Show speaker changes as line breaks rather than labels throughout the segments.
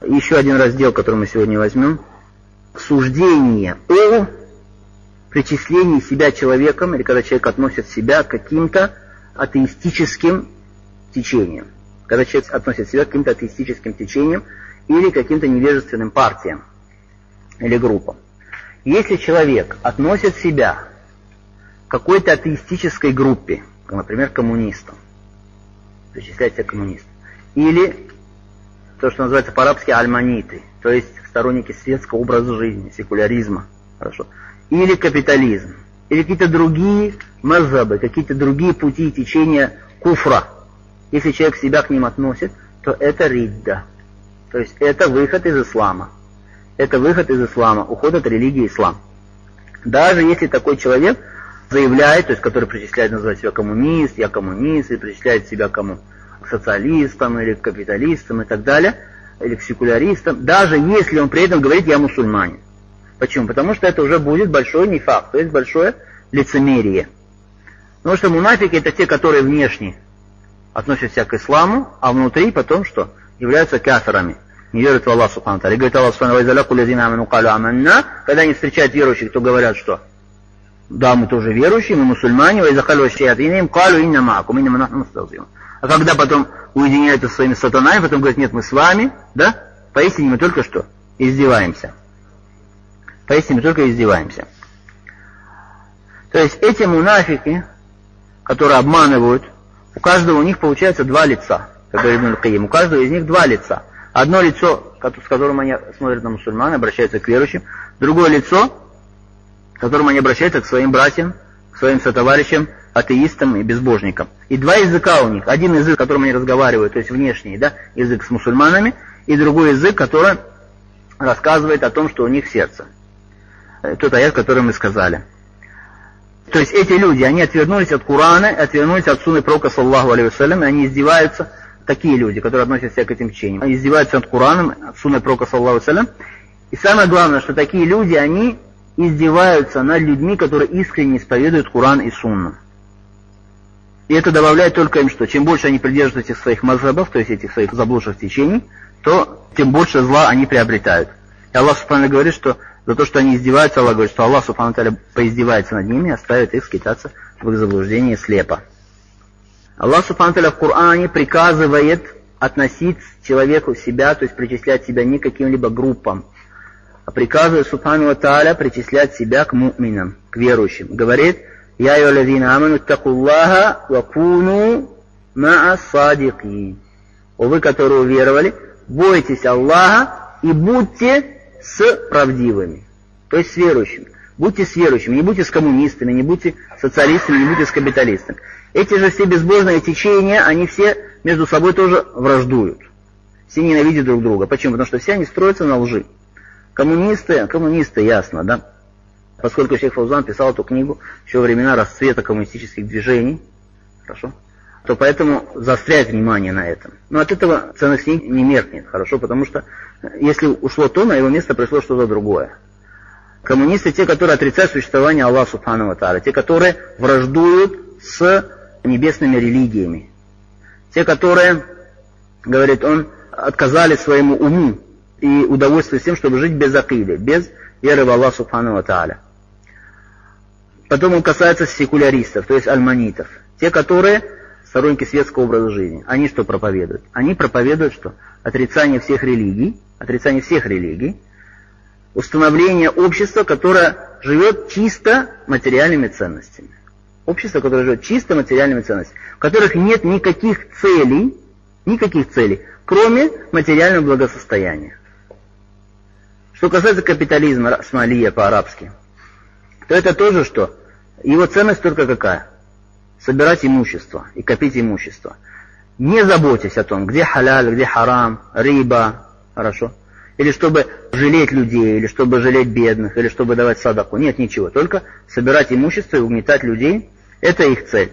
Еще один раздел, который мы сегодня возьмем. Суждение о причислении себя человеком, или когда человек относит себя к каким-то атеистическим течениям. Когда человек относит себя к каким-то атеистическим течениям или каким-то невежественным партиям или группам. Если человек относит себя к какой-то атеистической группе, например, коммунистам, причисляет себя к коммунистам, или то, что называется по-арабски альманиты, то есть сторонники светского образа жизни, секуляризма, хорошо, или капитализм, или какие-то другие мазхабы, какие-то другие пути и течения куфра. Если человек себя к ним относит, то это ридда, то есть это выход из ислама. Это выход из ислама, уход от религии ислам. Даже если такой человек заявляет, то есть который причисляет, называет себя коммунист, я коммунист, или причисляет себя кому? К социалистам, или к капиталистам и так далее, или к секуляристам, даже если он при этом говорит «я мусульманин». Почему? Потому что это уже будет большой нифак, то есть большое лицемерие. Потому что мунафики это те, которые внешне относятся себя к исламу, а внутри потом что? Являются кафирами. Не верят в Аллах Субхану Тааля. И говорит Аллах Субхану Тааля, когда они встречают верующих, то говорят, что да, мы тоже верующие, мы мусульмане, а когда потом уединяются со своими сатанами, потом говорят, нет, мы с вами, да, поистине мы только что издеваемся. Поистине мы только издеваемся. То есть эти мунафики, которые обманывают, у каждого у них получается два лица, как говорит Ибн аль-Кайим, у каждого из них два лица. Одно лицо, с которым они смотрят на мусульман, обращаются к верующим, другое лицо, к которому они обращаются к своим братьям, к своим сотоварищам, атеистам и безбожникам. И два языка у них. Один язык, которым они разговаривают, то есть внешний, да, язык с мусульманами, и другой язык, который рассказывает о том, что у них в сердце. Тот аят, который мы сказали. То есть эти люди, они отвернулись от Корана, отвернулись от сунны пророка, саллаллаху алейхи вассалям, и они издеваются, такие люди, которые относятся себя к этим течениям, они издеваются над Кораном, от сунны пророка, саллаллаху алейхи вассалям. И самое главное, что такие люди, они издеваются над людьми, которые искренне исповедуют Коран и сунну. И это добавляет только им, что чем больше они придерживаются этих своих мазхабов, то есть этих своих заблудших течений, то тем больше зла они приобретают. И Аллах Субхану говорит, что за то, что они издеваются, Аллах говорит, что Аллах Субхану поиздевается над ними и оставит их скитаться в их заблуждении слепо. Аллах Субхану в Коране приказывает относить человеку себя, то есть причислять себя не к каким-либо группам, а приказывает Субхану Тааля причислять себя к му'минам, к верующим. Говорит, «Я айюхаллазина аману аттакуллаха ва куну ма'ас садикин». О вы, которые уверовали, бойтесь Аллаха и будьте с правдивыми, то есть с верующими. Будьте с верующими, не будьте с коммунистами, не будьте социалистами, не будьте с капиталистами. Эти же все безбожные течения, они все между собой тоже враждуют. Все ненавидят друг друга. Почему? Потому что все они строятся на лжи. Коммунисты, ясно, да? Поскольку шейх Фаузан писал эту книгу еще во времена расцвета коммунистических движений, хорошо, то поэтому заостряет внимание на этом. Но от этого ценность книг не меркнет, хорошо, потому что если ушло то, на его место пришло что-то другое. Коммунисты те, которые отрицают существование Аллаха Субхану ва Тааля, те, которые враждуют с небесными религиями, те, которые, говорит он, отказали своему уму и удовольствуются тем, чтобы жить без акиды, без веры в Аллаха Субхану ва Тааля. Потом он касается секуляристов, то есть альманитов, те, которые сторонники светского образа жизни. Они что проповедуют? Они проповедуют что? Отрицание всех религий, установление общества, которое живет чисто материальными ценностями. Общество, которое живет чисто материальными ценностями, в которых нет никаких целей, кроме материального благосостояния. Что касается капитализма, расмалия по-арабски, то это тоже что? Его ценность только какая? Собирать имущество и копить имущество. Не заботьтесь о том, где халяль, где харам, риба, хорошо? Или чтобы жалеть людей, или чтобы жалеть бедных, или чтобы давать садаку. Нет, ничего. Только собирать имущество и угнетать людей. Это их цель.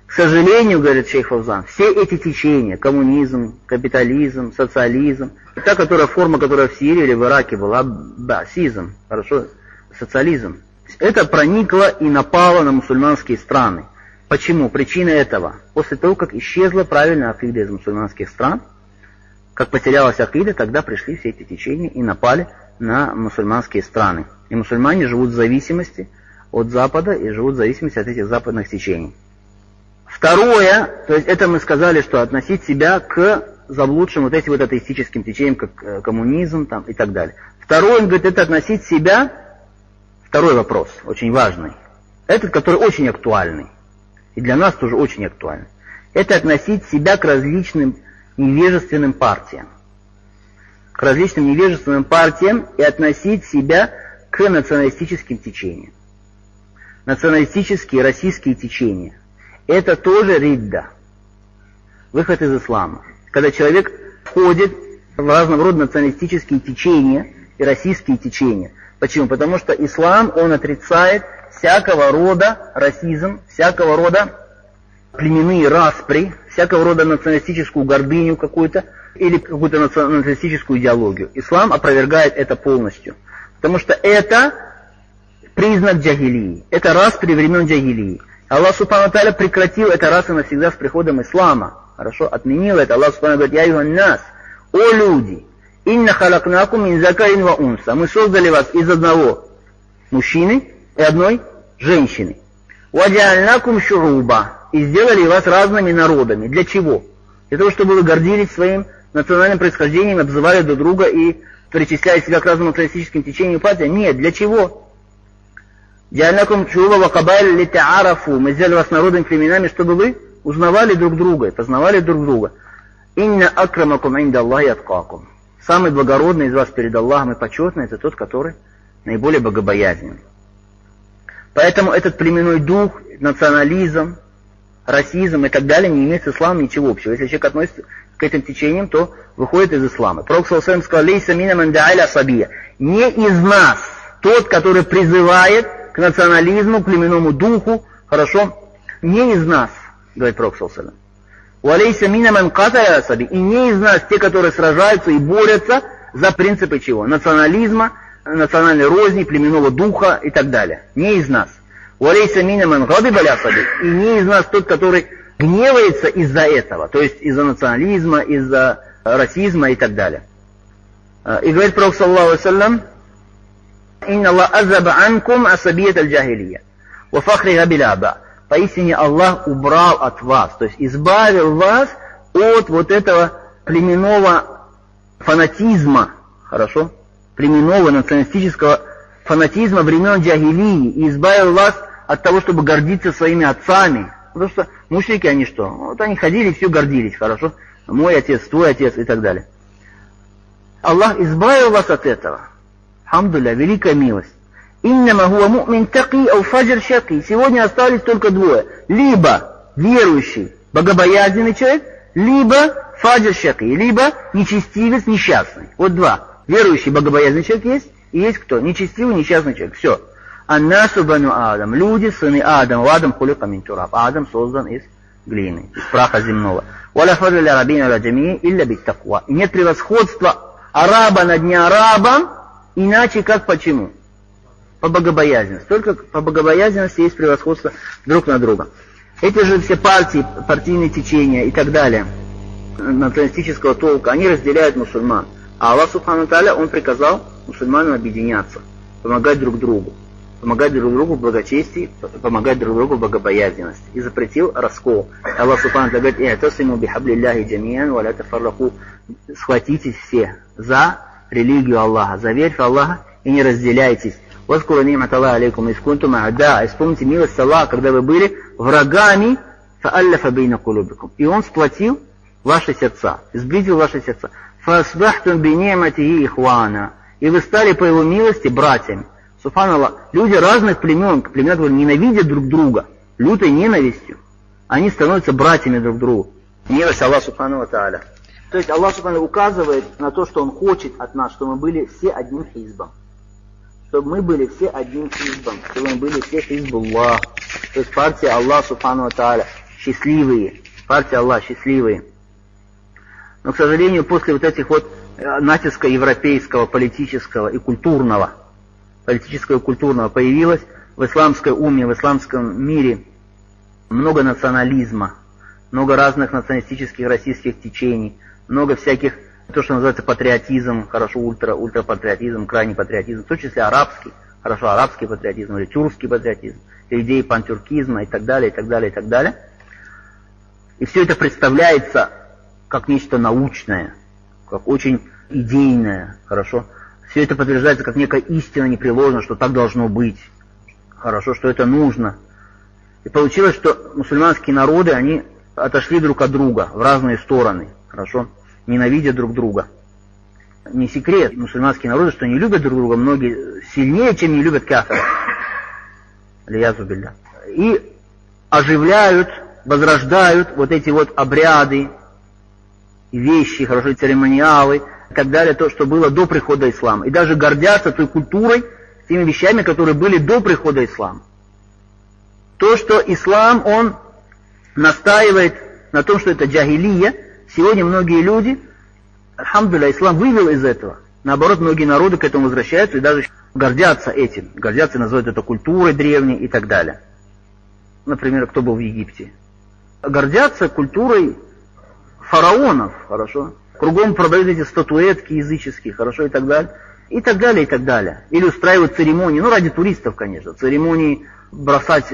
К сожалению, говорит шейх Фаузан, все эти течения, коммунизм, капитализм, социализм, та форма, которая в Сирии или в Ираке была, басизм, хорошо, социализм, это проникло и напало на мусульманские страны. Почему? Причина этого. После того, как исчезла правильная акида из мусульманских стран, как потерялась акида, тогда пришли все эти течения и напали на мусульманские страны. И мусульмане живут в зависимости от Запада и живут в зависимости от этих западных течений. Второе, то есть это мы сказали, что относить себя к заблудшим вот этим вот атеистическим течениям, как коммунизм там, и так далее. Второе, он говорит, это относить себя, второй вопрос, очень важный, этот, который очень актуальный, и для нас тоже очень актуальный, это относить себя к различным невежественным партиям. К различным невежественным партиям и относить себя к националистическим течениям. Националистические российские течения. Это тоже ридда, выход из ислама. Когда человек входит в разного рода националистические течения и российские течения. Почему? Потому что ислам, он отрицает всякого рода расизм, всякого рода племенные распри, всякого рода националистическую гордыню какую-то или какую-то националистическую идеологию. Ислам опровергает это полностью. Потому что это признак джахилии, это распри времен джахилии. Аллах Субхану Тааля прекратил это раз и навсегда с приходом ислама. Хорошо, отменил это. Аллах Субхану говорит: «Я юхан нас, о люди, инна халакнакум мин закарин ва унса». Мы создали вас из одного мужчины и одной женщины. Ваджаальнакум шуруба. И сделали вас разными народами. Для чего? Для того, чтобы вы гордились своим национальным происхождением, обзывали друг друга и причисляли себя к разным националистическим течениям и партиям. Нет, для чего? «Джа'альнакум шуруба ва кабаиль литаарафу». Мы сделали вас народными племенами, чтобы вы узнавали друг друга и познавали друг друга. «Инна акрамакум инда Аллахи аткакум». Самый благородный из вас перед Аллахом и почетный — это тот, который наиболее богобоязнен. Поэтому этот племенной дух, национализм, расизм и так далее не имеет с исламом ничего общего. Если человек относится к этим течениям, то выходит из ислама. Пророк саллаллаху алейхи ва саллям сказал: «Лейса мина ман да'аля сабия». Не из нас тот, который призывает к национализму, к племенному духу, хорошо, не из нас, говорит Пророк саллаллаху алейхи ва саллям. «Валейса мина ман каталя саби». И не из нас те, которые сражаются и борются за принципы чего? Национализма, национальной розни, племенного духа и так далее. Не из нас. «Валейса мина ман гадиба ля саби». И не из нас тот, который гневается из-за этого, то есть из-за национализма, из-за расизма и так далее. И говорит Пророк саллаллаху алейхи ва саллям: «Инна Аллах азаба анкум асабият аль-джахилия, ва фахриха биляба». Поистине Аллах убрал от вас, то есть избавил вас от вот этого племенного фанатизма, хорошо, племенного националистического фанатизма времен джахилии, и избавил вас от того, чтобы гордиться своими отцами. Потому что мушрики, они что? Вот они ходили и все гордились, хорошо, мой отец, твой отец и так далее. Аллах избавил вас от этого. Хамдулля, великая милость. «Иннама хуа му'мин таки ау фаджр шаки». Сегодня остались только двое. Либо верующий, богобоязненный человек, либо фаджр шаки, либо нечестивец, несчастный. Вот два. Верующий, богобоязненный человек есть, и есть кто? Нечестивый, несчастный человек. Все. «Аннасу бану Адам». Люди, сыны Адама. Адам хулика мин тураб. Адам создан из глины, из праха земного. «Валя фаджр ля рабина ля джамии илля бит таква». И нет превосходства араба над неарабом, иначе как почему? По богобоязненности. Только по богобоязненности есть превосходство друг на друга. Эти же все партии, партийные течения и так далее, националистического толка, они разделяют мусульман. А Аллах Субхану Тааля, Он приказал мусульманам объединяться, помогать друг другу в благочестии, помогать друг другу в богобоязненности. И запретил раскол. Аллах Субхану Тааля говорит: «И'тасиму бихаблиллахи джамиан ва ля тафарраку». Схватитесь все за религию Аллаха, за верь в Аллаха и не разделяйтесь. «Васкуру ни'мат Аллахи алейкум из кунтум а'да». Вспомните милость Аллаха, когда вы были врагами, фа'аллафа бейна кулубикум. И Он сплотил ваши сердца, сблизил ваши сердца. «Фасбахтум би ни'матихи ихвана». И вы стали по Его милости братьями. Субханаллах, люди разных племен, племена, которые ненавидят друг друга, лютой ненавистью, они становятся братьями друг другу. Милость Аллаха Субхану ва Тааля. То есть Аллах Субхану указывает на то, что Он хочет от нас, чтобы мы были все одним хизбом. Чтобы мы были все одним хизбом, чтобы мы были все хизбуллах. То есть партия Аллаха Субхану ва Тааля. Счастливые. Партия Аллаха счастливые. Но, к сожалению, после вот этих вот натиска европейского, политического и культурного появилось в исламской умме, в исламском мире много национализма, много разных националистических российских течений, много всяких то, что называется патриотизм, хорошо, ультрапатриотизм, крайний патриотизм, в том числе арабский, хорошо, арабский патриотизм или тюркский патриотизм, идеи пантюркизма и так далее, и так далее, и так далее. И все это представляется как нечто научное, как очень идейное, хорошо. Все это подтверждается как некая истина непреложная, что так должно быть, хорошо, что это нужно. И получилось, что мусульманские народы, они отошли друг от друга в разные стороны, хорошо, ненавидя друг друга. Не секрет, мусульманские народы, что они любят друг друга, многие сильнее, чем не любят кафиров. Лиязу билля. И оживляют, возрождают вот эти вот обряды, вещи, хорошо, церемониалы и так далее, то, что было до прихода ислама. И даже гордятся той культурой, теми вещами, которые были до прихода ислама. То, что ислам, он настаивает на том, что это джахилия, сегодня многие люди, альхамдулилля, ислам вывел из этого. Наоборот, многие народы к этому возвращаются и даже гордятся этим. Гордятся и называют это культурой древней и так далее. Например, кто был в Египте. Гордятся культурой фараонов, хорошо. Кругом продают эти статуэтки языческие, хорошо, и так далее. И так далее, и так далее. Или устраивают церемонии, ну ради туристов, конечно, церемонии бросать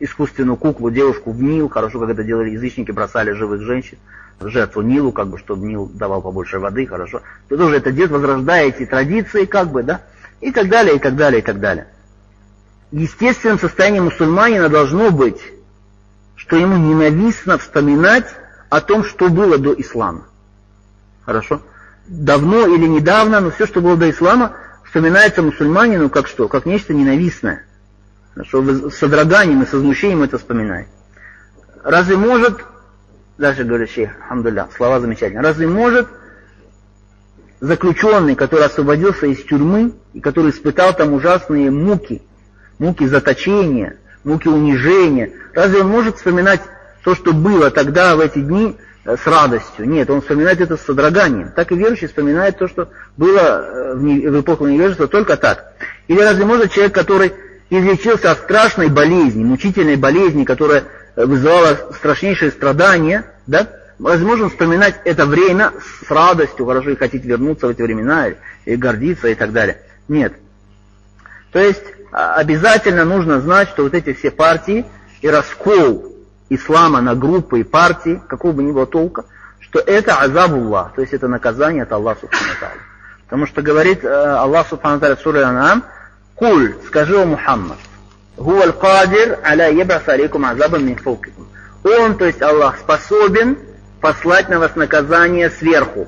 искусственную куклу, девушку в Нил, хорошо, как это делали язычники, бросали живых женщин в жертву Нилу, как бы, чтобы Нил давал побольше воды, хорошо. Вы тоже это делаете, возрождая эти традиции, как бы, да, и так далее, и так далее, и так далее. Естественным состоянием мусульманина должно быть, что ему ненавистно вспоминать о том, что было до ислама. Хорошо? Давно или недавно, но все, что было до ислама, вспоминается мусульманину как что? Как нечто ненавистное. Хорошо? С содроганием и со возмущением это вспоминает. Разве может, дальше говорит шейх, алхамдулилля, слова замечательные, разве может заключенный, который освободился из тюрьмы и который испытал там ужасные муки заточения, муки унижения, разве он может вспоминать то, что было тогда, в эти дни, с радостью? Нет, он вспоминает это с содроганием. Так и верующий вспоминает то, что было в эпоху невежества, только так. Или разве может человек, который излечился от страшной болезни, мучительной болезни, которая вызывала страшнейшие страдания, да, возможно вспоминать это время с радостью, хорошо, и хотеть вернуться в эти времена, и гордиться, и так далее? Нет. То есть обязательно нужно знать, что вот эти все партии и раскол ислама на группы и партии, какого бы ни было толка, что это азабуллах, то есть это наказание от Аллаха субхану тааля. Потому что говорит Аллах субхану тааля в суре Ан'ам: «Куль, скажи, о Мухаммад, хуа аль-кадир аля ябас алейкум азабан мин фавкикум». Он, то есть Аллах, способен послать на вас наказание сверху.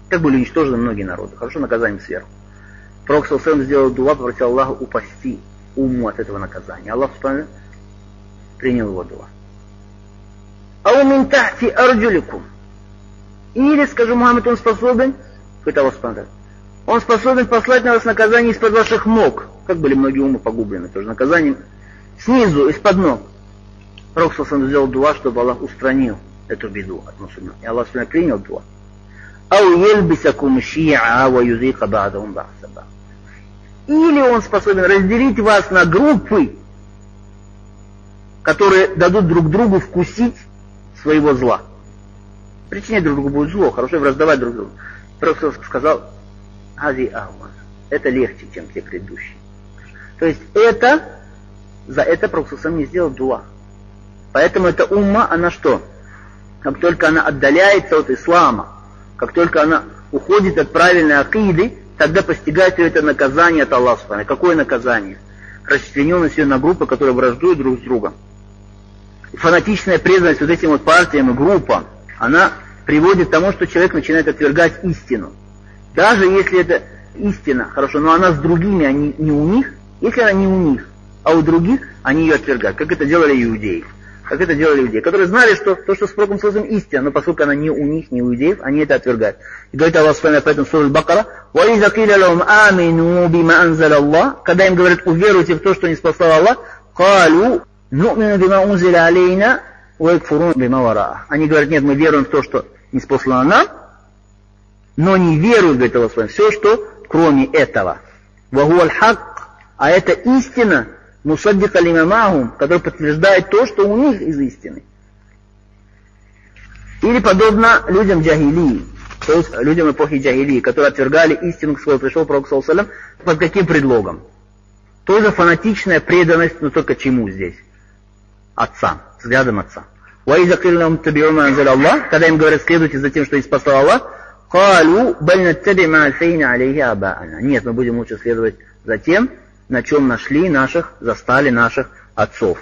Как были уничтожены многие народы. Хорошо, наказанием сверху. Пророк саллаллаху алейхи ва саллям сделал дуа, попросил Аллаха упасти умму от этого наказания. Аллах субхану принял его дуа. «Ау мин тахти арджуликум». Или, скажу Мухаммад, он способен, говорит Аллах субхану, он способен послать на вас наказание из-под ваших ног. Как были многие уммы погублены, тоже наказанием снизу, из-под ног. Пророк саллаллаху алейхи ва саллям сделал дуа, чтобы Аллах устранил эту беду от мусульман. И Аллах субхану принял дуа. «Ау ельбисакум ши'a ва юзика ба'дахум ба'са ба'д». Или он способен разделить вас на группы, которые дадут друг другу вкусить своего зла. Причинять друг другу будет зло, хорошо, и враждовать друг другу. Пророк сказал: «Ази ахван». Это легче, чем те предыдущие. То есть за это Пророк сам не сделал дуа. Поэтому эта умма, она что? Как только она отдаляется от ислама, как только она уходит от правильной акиды, тогда постигает ее это наказание от Аллаха. Какое наказание? Расчлененность ее на группы, которые враждуют друг с другом. Фанатичная преданность вот этим вот партиям и группам, она приводит к тому, что человек начинает отвергать истину. Даже если это истина, хорошо, но она с другими, а не у них. Если она не у них, а у других, они ее отвергают. Как это делали иудеи. Которые знали, что то, что с пророком саллаллаху алейхи ва саллям истина, но поскольку она не у них, не у иудеев, они это отвергают. И говорит Аллах субхану ва тааля в суре Аль-Бакара: «Ваиза киля лахум амину бима анзаля Аллах». Когда им говорят: уверуйте в то, что не спасал Аллах, «Калу ну'мину бима унзиля алейна ва якфурун бима вара'а». Они говорят: нет, мы веруем в то, что не спаслано нам, но не веруют, говорит Аллах субхану ва тааля, все, что кроме этого. «Ва хуа аль-хак», а это истина, мусаддика лима махум, который подтверждает то, что у них из истины. Или подобно людям джахилии, То есть людям эпохи джахилии, которые отвергали истину, к которой пришел пророк саллаллаху алейхи ва саллям, под каким предлогом? Тоже фанатичная преданность, но только чему здесь? Отца, взглядом отца. وَإِذَا قِيلَ لَهُمُ اتَّبِعُوا مَا أَنزَلَ اللَّهُ, когда им говорят, следуйте за тем, что испослал Аллах, قَالُوا بَلْ نَتَّبِعْ مَا أَلْفَيْنَا عَلَيْهِ آبَاءَنَا. Нет, мы будем лучше следовать за тем, на чем застали наших отцов.